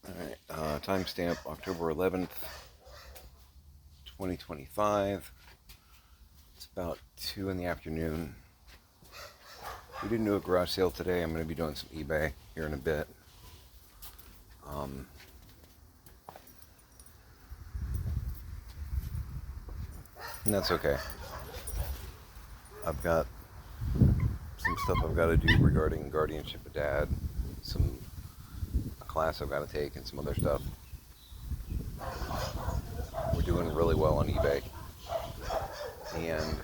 Alright, timestamp October 11th, 2025. It's about 2 in the afternoon. We didn't do a garage sale today. I'm going to be doing some eBay here in a bit. And that's okay. I've got some stuff I've got to do regarding guardianship of dad, a class I've got to take, and some other stuff. We're doing really well on eBay. And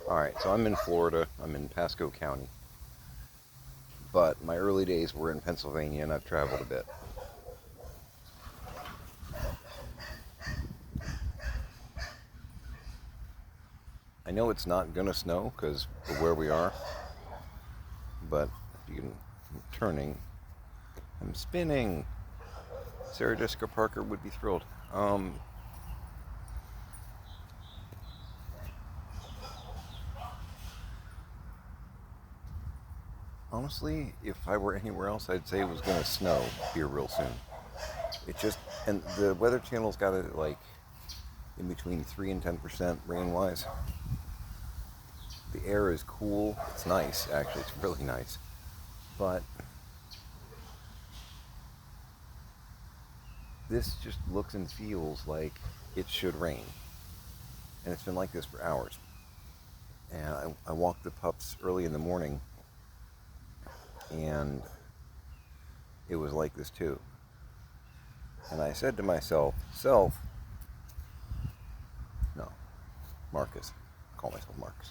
alright, so I'm in Florida. I'm in Pasco County. But my early days were in Pennsylvania, and I've traveled a bit. I know it's not going to snow because of where we are, but if you can, I'm turning. I'm spinning. Sarah Jessica Parker would be thrilled. Honestly, if I were anywhere else, I'd say it was going to snow here real soon. It just, and the Weather Channel's got it like in between 3 and 10% rain wise. The air is cool. It's nice, actually. It's really nice. But this just looks and feels like it should rain. And it's been like this for hours. And I walked the pups early in the morning, and it was like this too. And I said to myself, no, Marcus, I call myself Marcus.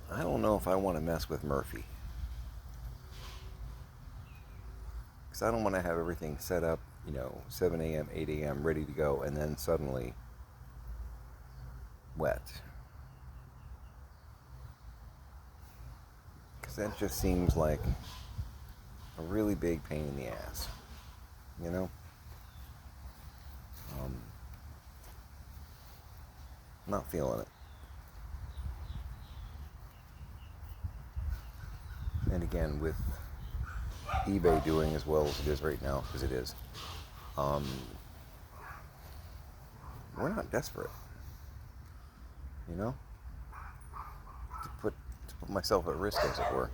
I don't know if I want to mess with Murphy. Because I don't want to have everything set up, 7 a.m., 8 a.m., ready to go, and then suddenly wet. Because that just seems like a really big pain in the ass, you know? Not feeling it. And again, with eBay doing as well as it is right now, because it is, we're not desperate, to put myself at risk, as it were.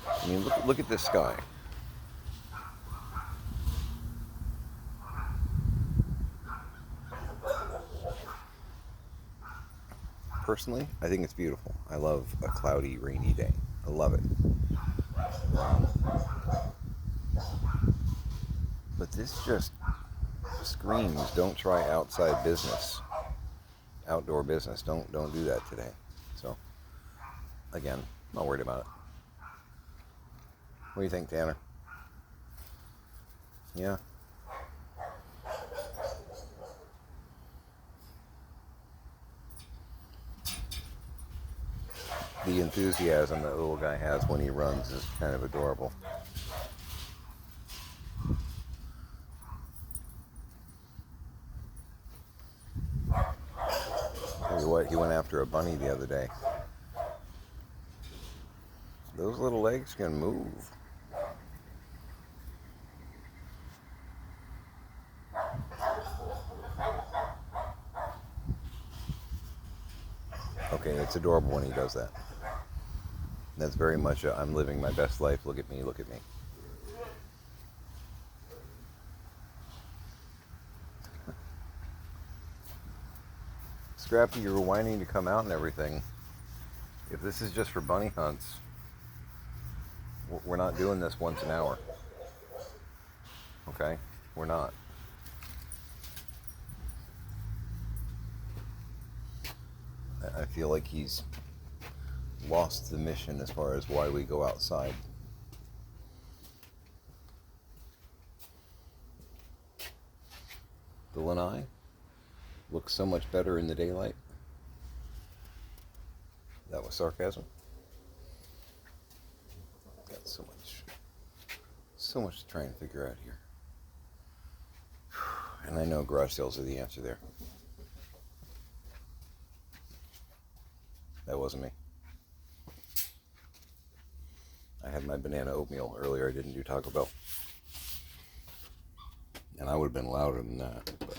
I mean, look at this sky. Personally, I think it's beautiful. I love a cloudy, rainy day. I love it. But this just screams, don't try outside business, outdoor business. Don't do that today. So, again, not worried about it. What do you think, Tanner? Yeah? The enthusiasm that little guy has when he runs is kind of adorable. Tell you what, he went after a bunny the other day. Those little legs can move. Okay, it's adorable when he does that. That's very much a, I'm living my best life. Look at me, look at me. Scrappy, you're whining to come out and everything. If this is just for bunny hunts, we're not doing this once an hour. Okay? We're not. I feel like he's lost the mission as far as why we go outside. The lanai looks so much better in the daylight. That was sarcasm. Got so much to try and figure out here. And I know garage sales are the answer there. That wasn't me. I had my banana oatmeal earlier. I didn't do Taco Bell. And I would have been louder than that. But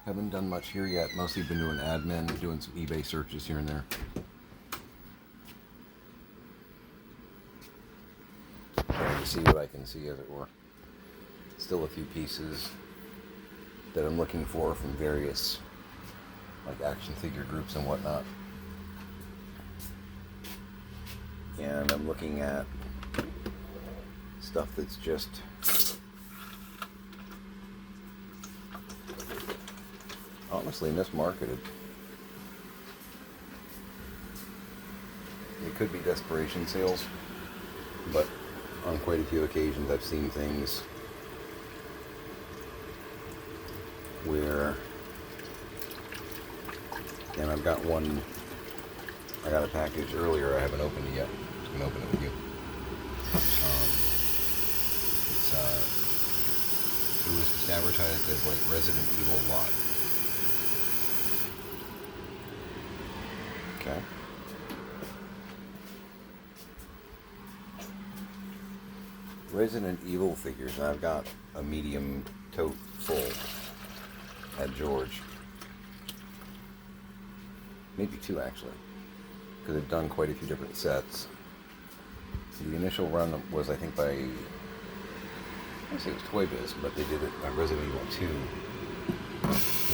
haven't done much here yet. Mostly been doing admin, doing some eBay searches here and there. Trying to see what I can see, as it were. Still a few pieces that I'm looking for from various like action figure groups and whatnot. And I'm looking at stuff that's just honestly mismarketed. It could be desperation sales, but on quite a few occasions I've seen things where, and I've got one, I got a package earlier, I haven't opened it yet. I'm going to open it with you. It was just advertised as like Resident Evil lot. Okay. Resident Evil figures, and I've got a medium tote full at George. Maybe two actually, because I've done quite a few different sets. The initial run was, I think, by, I don't say it was Toy Biz, but they did it by Resident Evil 2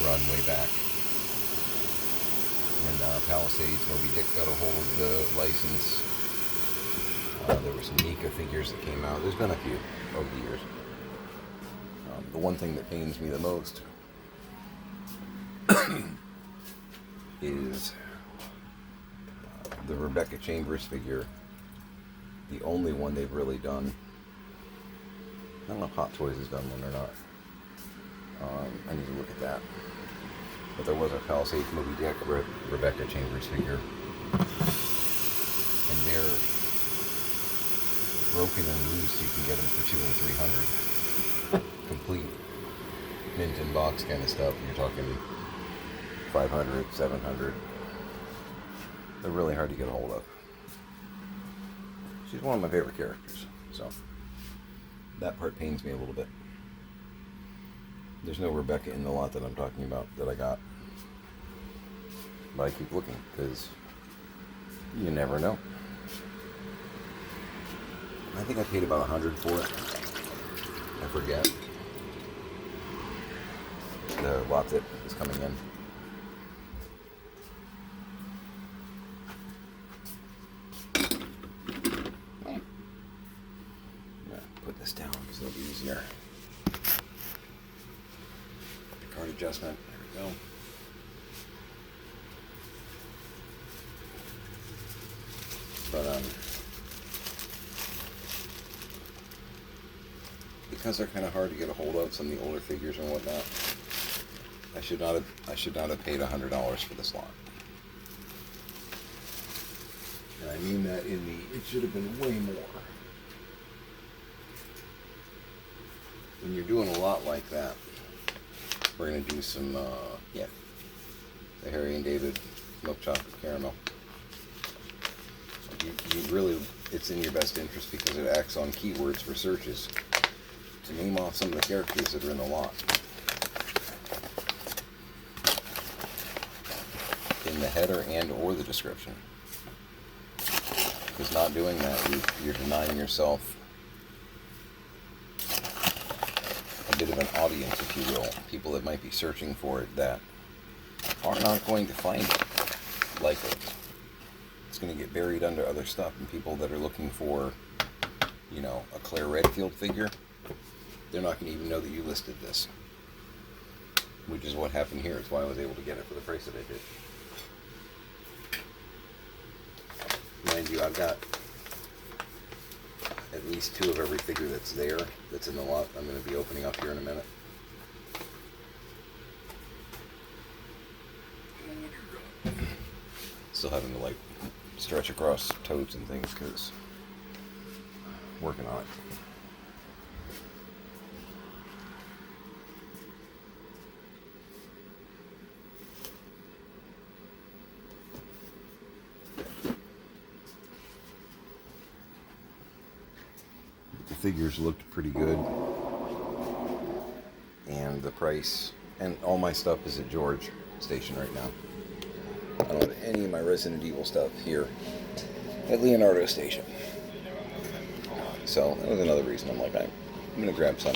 run way back. And Palisades, Moby Dick got a hold of the license. There were some Nika figures that came out. There's been a few over the years. The one thing that pains me the most is the Rebecca Chambers figure. The only one they've really done. I don't know if Hot Toys has done one or not. I need to look at that. But there was a Palisades Moby Dick Rebecca Chambers figure. And they're broken and loose. You can get them for $200 and $300. Complete mint in box kind of stuff. You're talking $500, $700. They're really hard to get a hold of. She's one of my favorite characters, so that part pains me a little bit. There's no Rebecca in the lot that I'm talking about that I got. But I keep looking, because you never know. I think I paid about $100 for it. I forget. The lot that is coming in. Put this down because it'll be easier. Card adjustment. There we go. But because they're kind of hard to get a hold of, some of the older figures and whatnot, I should not have paid $100 for this lot. And I mean that in the, it should have been way more. When you're doing a lot like that, we're going to do some, the Harry and David milk chocolate caramel. You really, it's in your best interest because it acts on keywords for searches to name off some of the characters that are in the lot. In the header and or the description. Because not doing that, you're denying yourself a bit of an audience, if you will. People that might be searching for it that are not going to find it likely. It's going to get buried under other stuff, and people that are looking for, you know, a Claire Redfield figure, they're not going to even know that you listed this. Which is what happened here. It's why I was able to get it for the price that I did. Mind you, I've got at least 2 of every figure that's there, that's in the lot. I'm going to be opening up here in a minute. Still having to like stretch across totes and things because working on it. figures looked pretty good. And the price, and all my stuff is at George Station right now. I don't have any of my Resident Evil stuff here at Leonardo Station. So that was another reason I'm like, I'm going to grab some.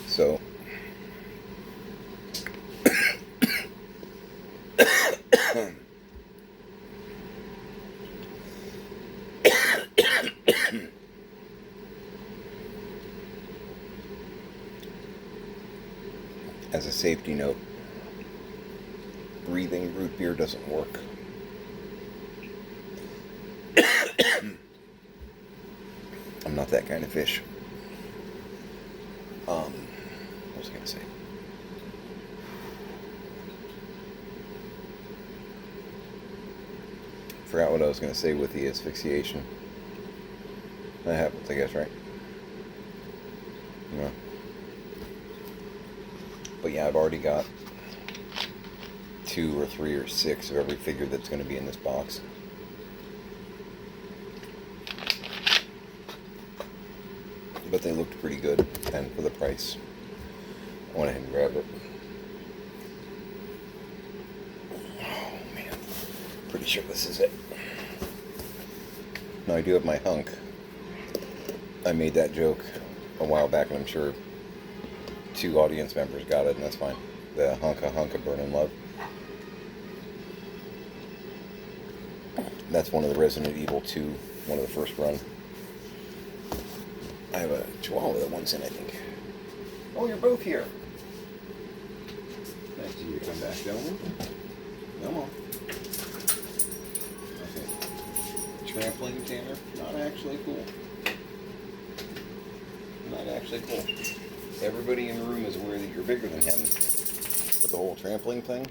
So, as a safety note, breathing root beer doesn't work. I'm not that kind of fish. What was I going to say? Forgot what I was going to say with the asphyxiation. That happens, I guess, right? Yeah. But yeah, I've already got 2 or 3 or 6 of every figure that's going to be in this box. But they looked pretty good, and for the price, I went ahead and grabbed it. Oh man, pretty sure this is it. Now I do have my hunk. I made that joke a while back, and I'm sure 2 audience members got it, and that's fine. The hunk of Burning Love. That's one of the Resident Evil 2, one of the first run. I have a Chihuahua that one's in, I think. Oh, you're both here. Nice of you to come back, gentlemen. Come on. Okay. Trampling Tanner, not actually cool. Not actually cool. Everybody in the room is aware that you're bigger than him. But the whole trampling thing,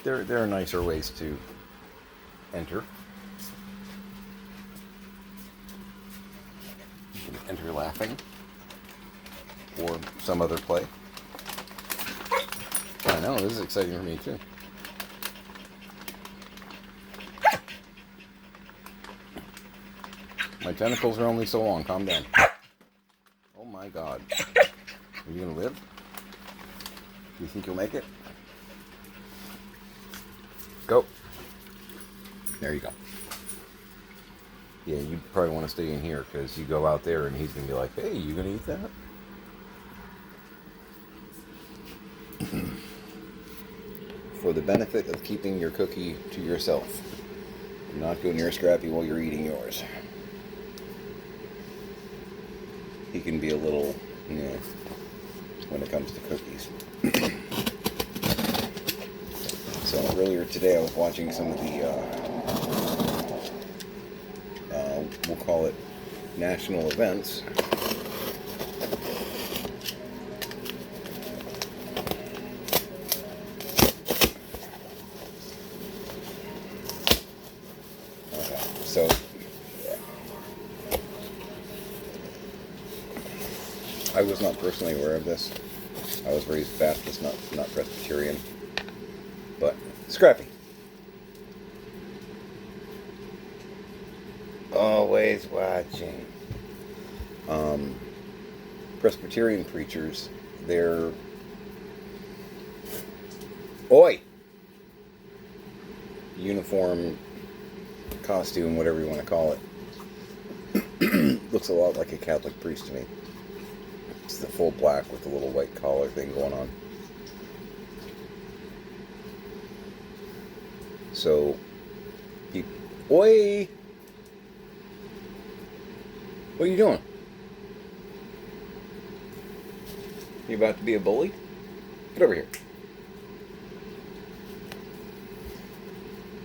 there are nicer ways to enter. Enter laughing, or some other play. I know, this is exciting for me too. My tentacles are only so long, calm down. Oh my god. Are you gonna live? Do you think you'll make it? Go. There you go. Yeah, you probably want to stay in here because you go out there and he's going to be like, hey, you going to eat that? For the benefit of keeping your cookie to yourself. Do not go near Scrappy while you're eating yours. He can be a little, when it comes to cookies. So earlier today I was watching some of the we'll call it national events. Okay, so I was not personally aware of this. I was raised Baptist, not Presbyterian. But Scrappy. Always watching. Presbyterian preachers, their uniform, costume, whatever you want to call it, looks a lot like a Catholic priest to me. It's the full black with the little white collar thing going on. So, Oi! What are you doing? You about to be a bully? Get over here.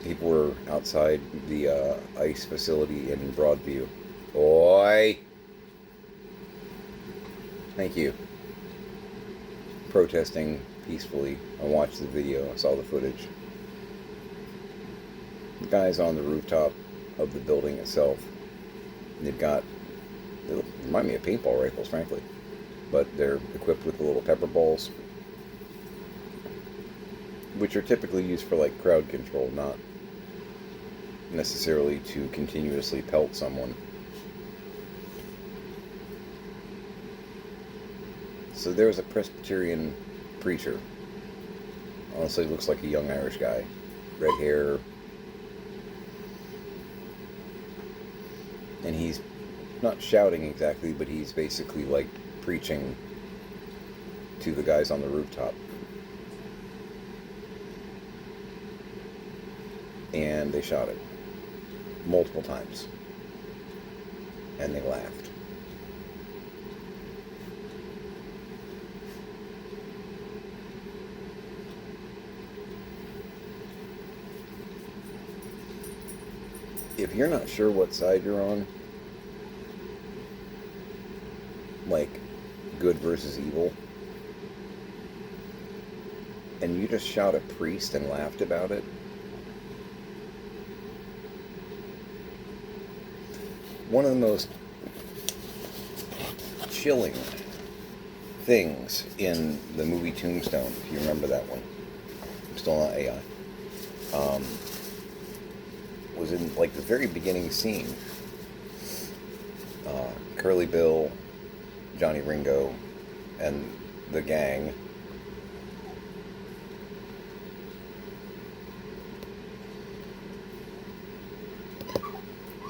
People were outside the ICE facility in Broadview. Oi! Thank you. Protesting peacefully. I watched the video. I saw the footage. The guy's on the rooftop of the building itself. They've got, they remind me of paintball rifles, frankly, but they're equipped with the little pepper balls, which are typically used for like crowd control, not necessarily to continuously pelt someone. So there's a Presbyterian preacher. Honestly, looks like a young Irish guy. Red hair. And he's not shouting exactly, but he's basically like preaching to the guys on the rooftop. And they shot it multiple times. And they laughed. If you're not sure what side you're on, like good versus evil, and you just shot a priest and laughed about it, one of the most chilling things in the movie Tombstone, if you remember that one, I'm still not AI, was in like the very beginning scene. Curly Bill, Johnny Ringo, and the gang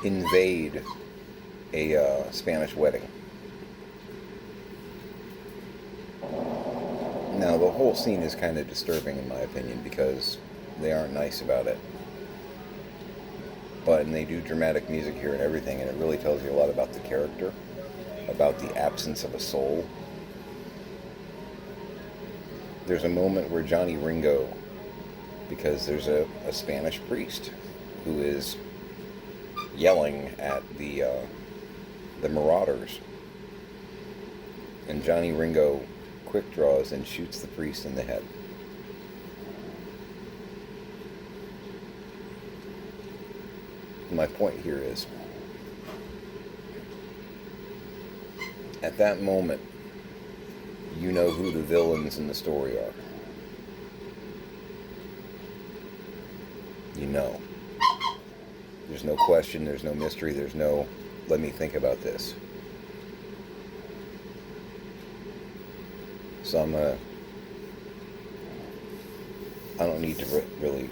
invade a Spanish wedding. Now, the whole scene is kind of disturbing in my opinion because they aren't nice about it. And they do dramatic music here and everything, and it really tells you a lot about the character, about the absence of a soul. There's a moment where Johnny Ringo, because there's a Spanish priest who is yelling at the marauders, and Johnny Ringo quick draws and shoots the priest in the head. My point here is, at that moment, you know who the villains in the story are. You know. There's no question, there's no mystery, there's no, let me think about this. So I don't need to really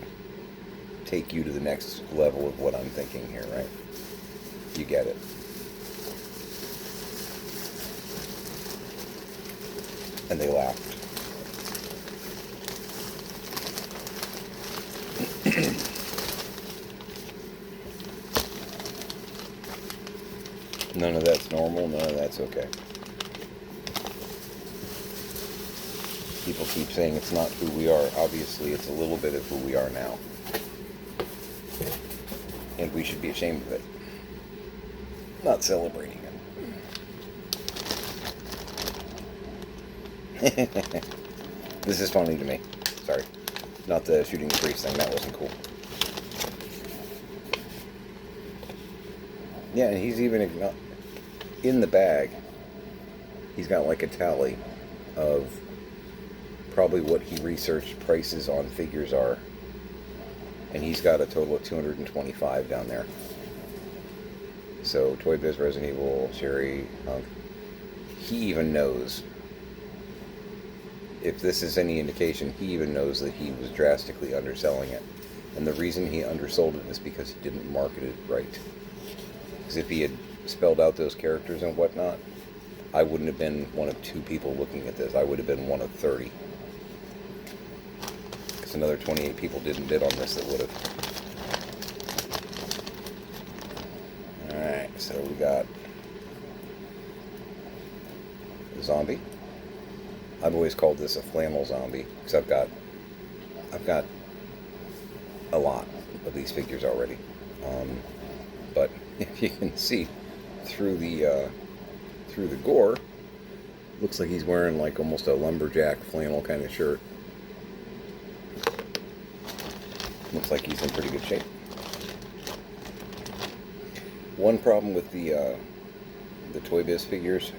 take you to the next level of what I'm thinking here, right? You get it. And they laughed. None of that's normal, none of that's okay. People keep saying it's not who we are. Obviously, it's a little bit of who we are now. And we should be ashamed of it. Not celebrating it. This is funny to me. Sorry. Not the shooting the priest thing. That wasn't cool. Yeah, and he's even in the bag. He's got like a tally of probably what he researched prices on figures are. And he's got a total of 225 down there. So, Toy Biz, Resident Evil, Sherry, Hunk. He even knows, if this is any indication, he even knows that he was drastically underselling it. And the reason he undersold it is because he didn't market it right. Because if he had spelled out those characters and whatnot, I wouldn't have been one of 2 people looking at this. I would have been one of 30. Another 28 people didn't bid on this that would have. Alright, so we got a zombie. I've always called this a flannel zombie because I've got a lot of these figures already. But if you can see through the gore, looks like he's wearing like almost a lumberjack flannel kind of shirt. Looks like he's in pretty good shape. One problem with the Toy Biz figures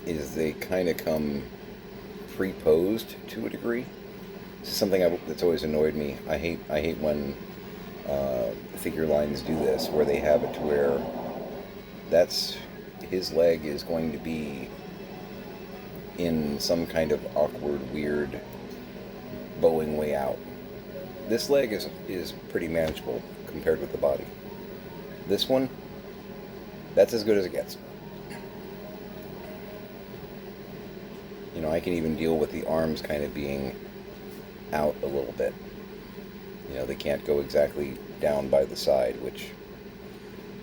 is they kind of come pre-posed to a degree. This is something that's always annoyed me. I hate when figure lines do this, where they have it to where that's his leg is going to be in some kind of awkward, weird, bowing way out. This leg is pretty manageable compared with the body. This one, that's as good as it gets. You know, I can even deal with the arms kind of being out a little bit. You know, they can't go exactly down by the side, which,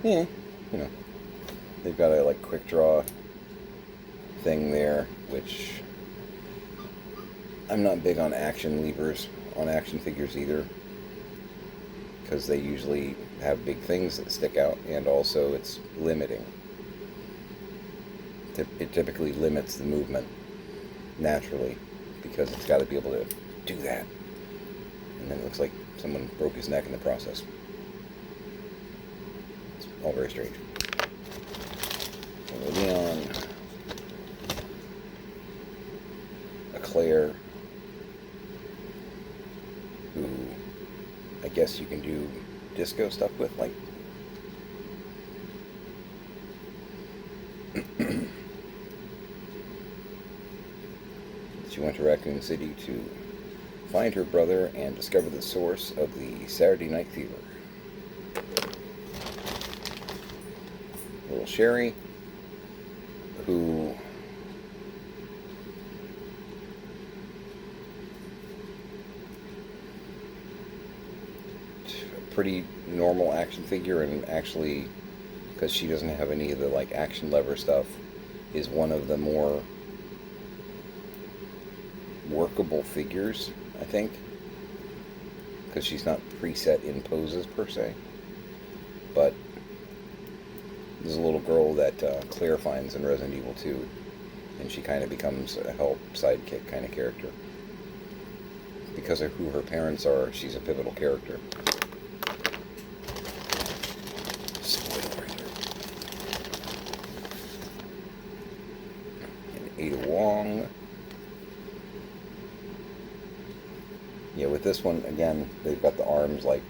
you know, they've got a like quick draw thing there, which I'm not big on action levers on action figures either, because they usually have big things that stick out, and also it's limiting. It typically limits the movement naturally, because it's got to be able to do that, and then it looks like someone broke his neck in the process. It's all very strange. Leon, a Claire, who I guess you can do disco stuff with, like she went to Raccoon City to find her brother and discover the source of the Saturday Night Fever. Little Sherry, who a pretty normal action figure, and actually, because she doesn't have any of the like action lever stuff, is one of the more workable figures, I think, because she's not preset in poses per se. But there's a little girl that Claire finds in Resident Evil 2, and she kind of becomes a help sidekick kind of character. Because of who her parents are, she's a pivotal character. Spoiler alert. And Ada Wong. Yeah, with this one, again, they've got the arms like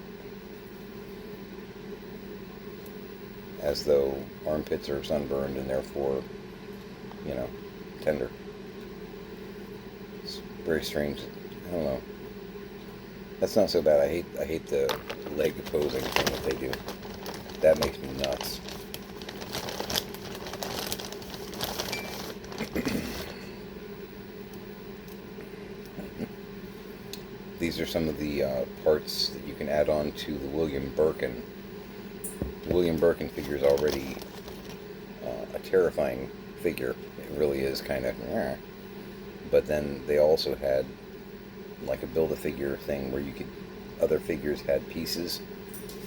as though armpits are sunburned and therefore, you know, tender. It's very strange. I don't know. That's not so bad. I hate the leg posing thing that they do. That makes me nuts. These are some of the parts that you can add on to the William Birkin. The William Birkin figure is already a terrifying figure. It really is kind of, but then they also had like a build-a-figure thing where you could, other figures had pieces,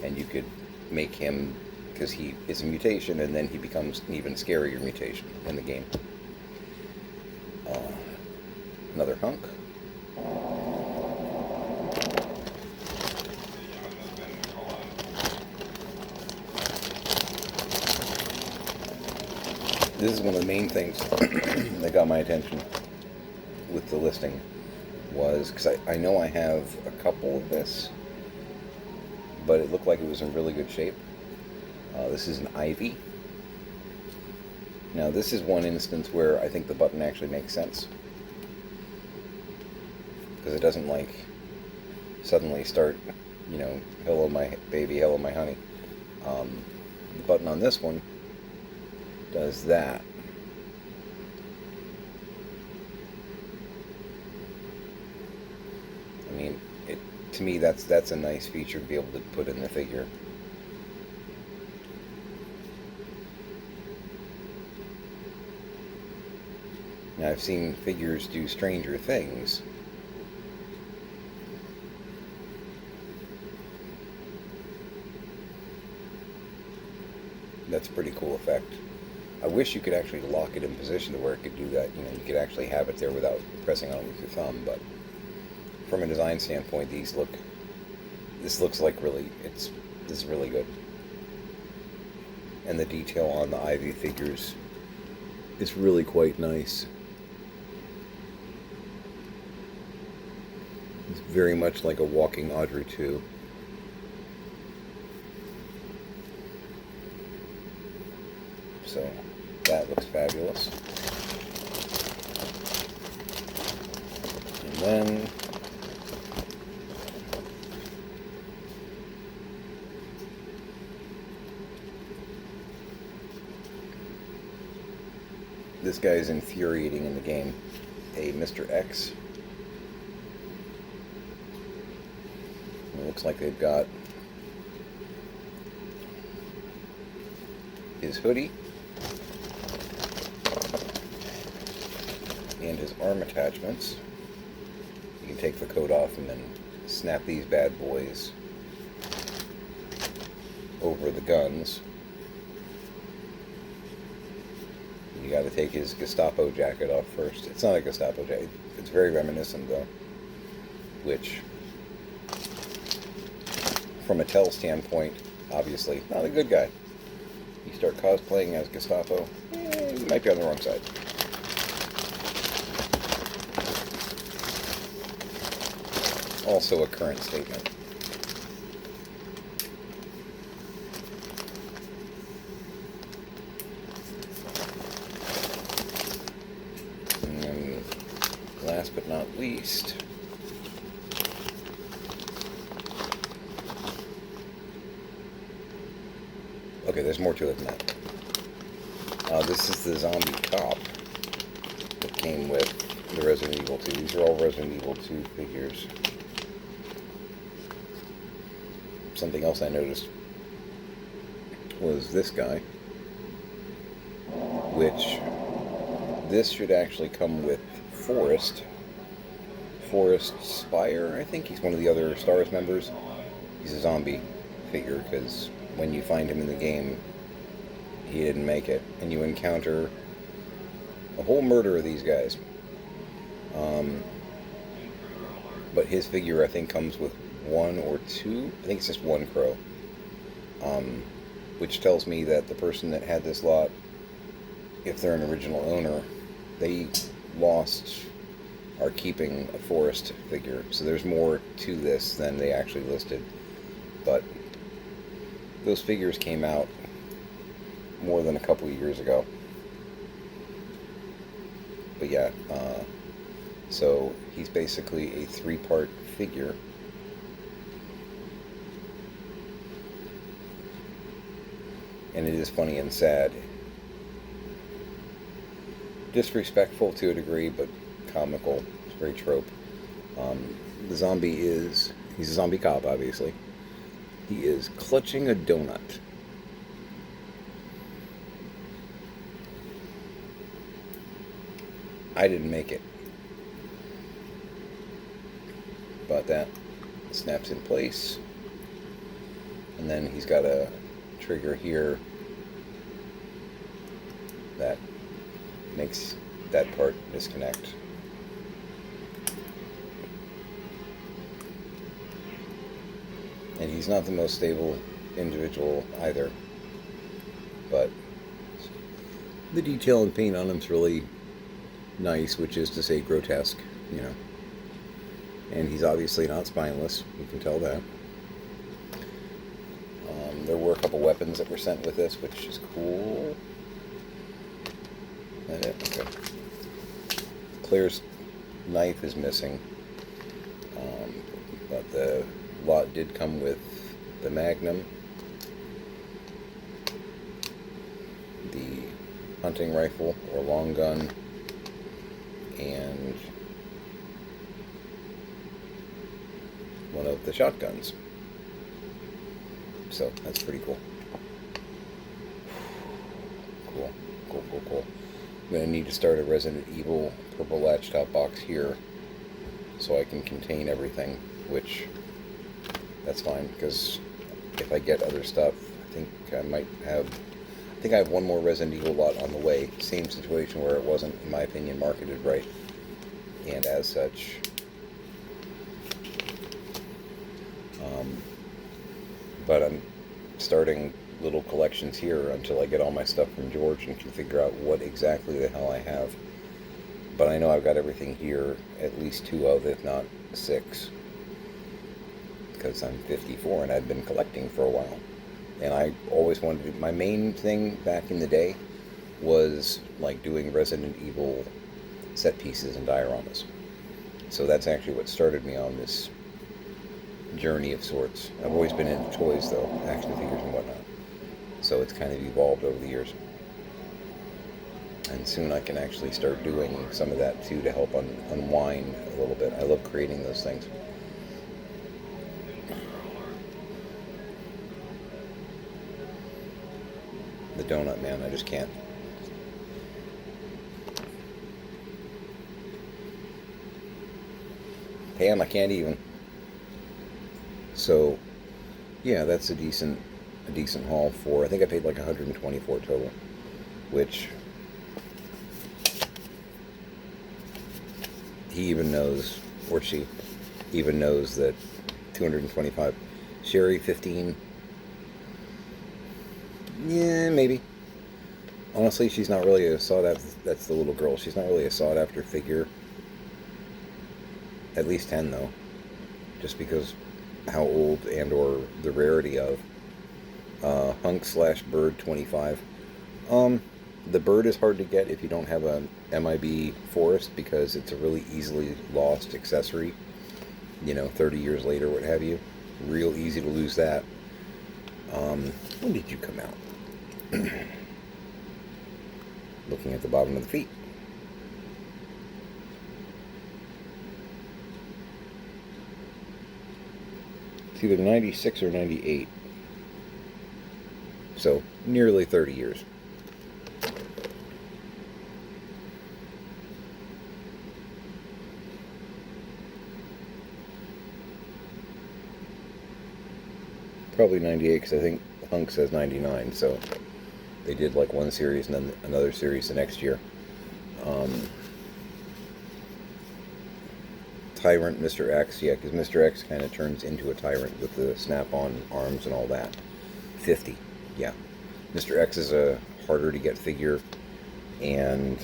and you could make him, because he is a mutation, and then he becomes an even scarier mutation in the game. Another hunk. This is one of the main things that got my attention with the listing, was because I know I have a couple of this, but it looked like it was in really good shape. This is an Ivy. Now this is one instance where I think the button actually makes sense, because it doesn't like suddenly start, you know, hello my baby, hello my honey. The button on this one does that. I mean, to me that's a nice feature to be able to put in the figure. Now I've seen figures do stranger things. That's a pretty cool effect. I wish you could actually lock it in position to where it could do that. You know, you could actually have it there without pressing on it with your thumb. But from a design standpoint, this looks like this is really good. And the detail on the Ivy figures is really quite nice. It's very much like a walking Audrey 2. So that looks fabulous. And then this guy is infuriating in the game. A Mr. X. It looks like they've got his hoodie and his arm attachments. You can take the coat off and then snap these bad boys over the guns. You got to take his Gestapo jacket off first. It's not a Gestapo jacket. It's very reminiscent, though. Which, from a Mattel standpoint, obviously not a good guy. You start cosplaying as Gestapo, you might be on the wrong side. Also a current statement. And last but not least, okay, there's more to it than that. This is the zombie cop that came with the Resident Evil 2. These are all Resident Evil 2 figures. Something else I noticed was this guy, which this should actually come with Forrest Spire. I think he's one of the other STARS members. He's a zombie figure because when you find him in the game, he didn't make it, and you encounter a whole murder of these guys. But his figure, I think, comes with one or two. I think it's just one crow. Which tells me that the person that had this lot, if they're an original owner, they are keeping a Forrest figure. So there's more to this than they actually listed. But those figures came out more than a couple of years ago. But yeah, so he's basically a 3-part figure. And it is funny and sad. Disrespectful to a degree, but comical. It's very trope. The zombie he's a zombie cop, obviously. He is clutching a donut. I didn't make it. But that snaps in place. And then he's got a trigger here that makes that part disconnect. And he's not the most stable individual either. But the detail and paint on him's really nice, which is to say grotesque, you know. And he's obviously not spineless, you can tell that. There were a couple weapons that were sent with this, which is cool. That it? Okay. Claire's knife is missing. But the lot did come with the Magnum, the hunting rifle or long gun, and one of the shotguns. So that's pretty cool. Cool. I'm going to need to start a Resident Evil purple latch top box here so I can contain everything, which that's fine, because if I get other stuff, I think I have one more Resident Evil lot on the way. Same situation where it wasn't, in my opinion, marketed right. And as such, but I'm starting little collections here until I get all my stuff from George and can figure out what exactly the hell I have. But I know I've got everything here, at least 2 of, if not 6. Because I'm 54 and I've been collecting for a while. And I always wanted to, my main thing back in the day was like doing Resident Evil set pieces and dioramas. So that's actually what started me on this journey of sorts. I've always been into toys though, action figures and whatnot. So it's kind of evolved over the years. And soon I can actually start doing some of that too to help unwind a little bit. I love creating those things. The donut man, I just can't. Damn, I can't even. So, yeah, that's a decent haul for. I think I paid like $124 total, which he even knows, or she even knows that 225. Sherry 15. Yeah, maybe. Honestly, she's not really a sought after. That's the little girl. She's not really a sought after figure. At least 10 though, just because how old and or the rarity of. Hunk/bird 25. The bird is hard to get if you don't have a MIB Forest because it's a really easily lost accessory. 30 years later, what have you. Real easy to lose that. When did you come out? Looking at the bottom of the feet. It's either 96 or 98. So, nearly 30 years. Probably 98 because I think Hunk says 99, so they did like one series and then another series the next year. Tyrant, Mr. X, yeah, because Mr. X kind of turns into a tyrant with the snap-on arms and all that. 50, yeah. Mr. X is a harder to get figure, and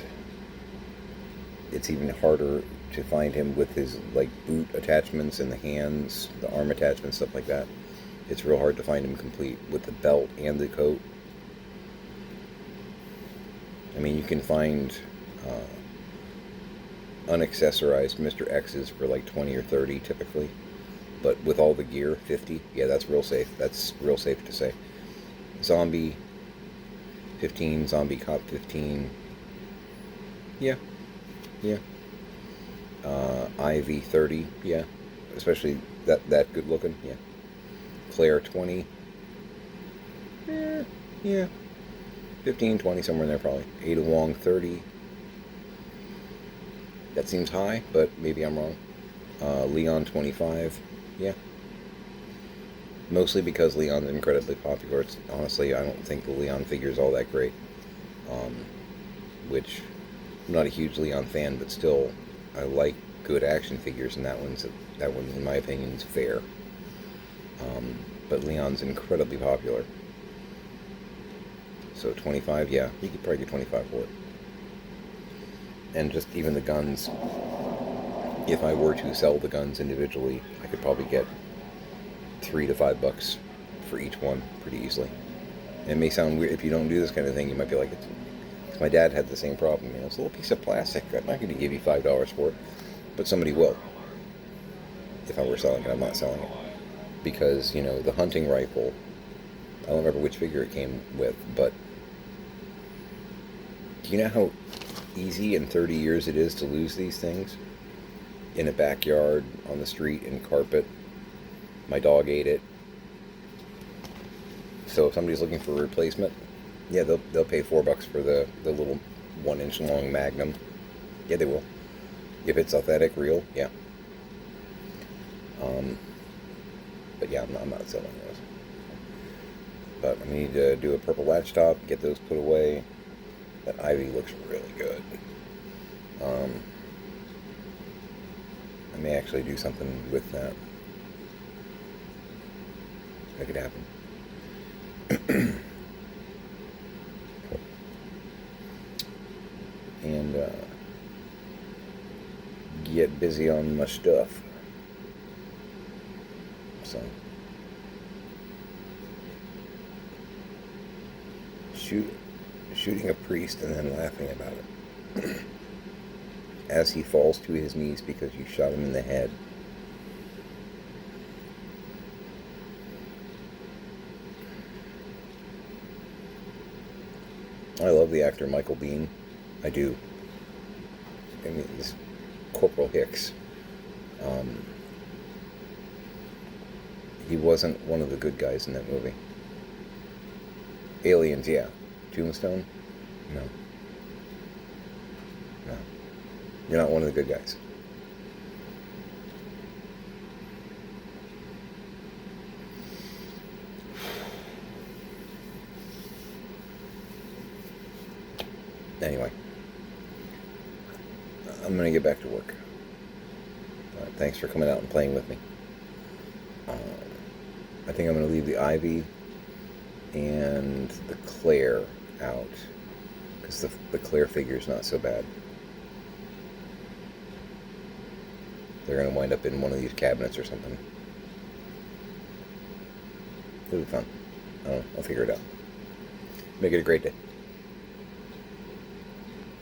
it's even harder to find him with his like boot attachments and the hands, the arm attachments, stuff like that. It's real hard to find him complete with the belt and the coat. I mean, you can find unaccessorized Mr. X's for like 20 or 30 typically, but with all the gear, 50. Yeah, that's real safe. That's real safe to say. Zombie 15, Zombie Cop 15. Yeah. Ivy 30. Yeah, especially that good looking. Yeah. Claire 20. Yeah. 15, 20, somewhere in there probably. Ada Wong 30. That seems high, but maybe I'm wrong. Leon 25. Yeah. Mostly because Leon's incredibly popular. Honestly, I don't think the Leon figure is all that great. Which, I'm not a huge Leon fan, but still, I like good action figures, and that one, in my opinion, is fair. But Leon's incredibly popular. So 25, yeah, you could probably get 25 for it. And just even the guns, if I were to sell the guns individually, I could probably get $3 to $5 for each one pretty easily. And it may sound weird if you don't do this kind of thing. You might be like, my dad had the same problem. It's a little piece of plastic. I'm not going to give you $5 for it, but somebody will. If I were selling it, I'm not selling it because the hunting rifle. I don't remember which figure it came with, but do you know how easy in 30 years it is to lose these things in a backyard, on the street, in carpet? My dog ate it. So if somebody's looking for a replacement, yeah, they'll pay $4 for the little 1-inch long Magnum. Yeah, they will. If it's authentic, real, yeah. But yeah, I'm not selling those. But I need to do a purple latch top, get those put away. That Ivy looks really good. I may actually do something with that. That could happen. and get busy on my stuff. So, shooting a priest and then laughing about it as he falls to his knees because you shot him in the head. I love the actor Michael Biehn. I do. I mean, this Corporal Hicks. He wasn't one of the good guys in that movie. Aliens, yeah. Tombstone? No. No. You're not one of the good guys. Anyway. I'm going to get back to work. Thanks for coming out and playing with me. I think I'm going to leave the Ivy and the Claire out, because the Claire figure is not so bad. They're going to wind up in one of these cabinets or something. It'll be fun. I don't know. I'll figure it out. Make it a great day.